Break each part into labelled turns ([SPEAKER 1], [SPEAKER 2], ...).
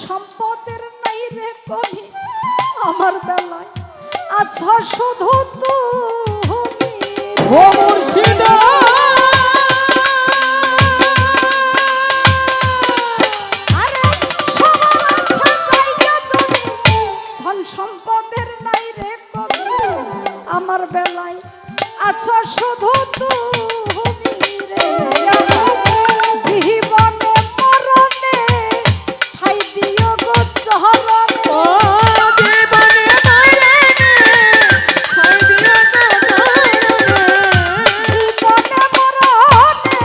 [SPEAKER 1] সম্পদের নাই রে কমি আমার বেলায় আচ্ছা শুধু তুমি
[SPEAKER 2] ও মুর্শিদা
[SPEAKER 1] আরে সবার আছে জায়গা জমি ধন সম্পদের নাই রে কমি আমার বেলায় আচ্ছা শুধু তুমি রে জীবনে মরণে ঠাই দিও গো চরণে
[SPEAKER 2] ও জীবনে মরণে ঠাই দিও গো চরণে
[SPEAKER 1] জীবনে মরণে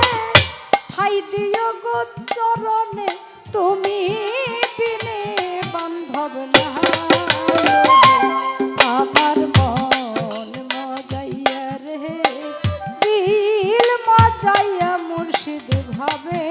[SPEAKER 1] ঠাই দিও গো চরণে তুমি বিনে বান্ধব না আমার মন মজাইয়া রে দিল মজাইয়া মুর্শিদ ভাবে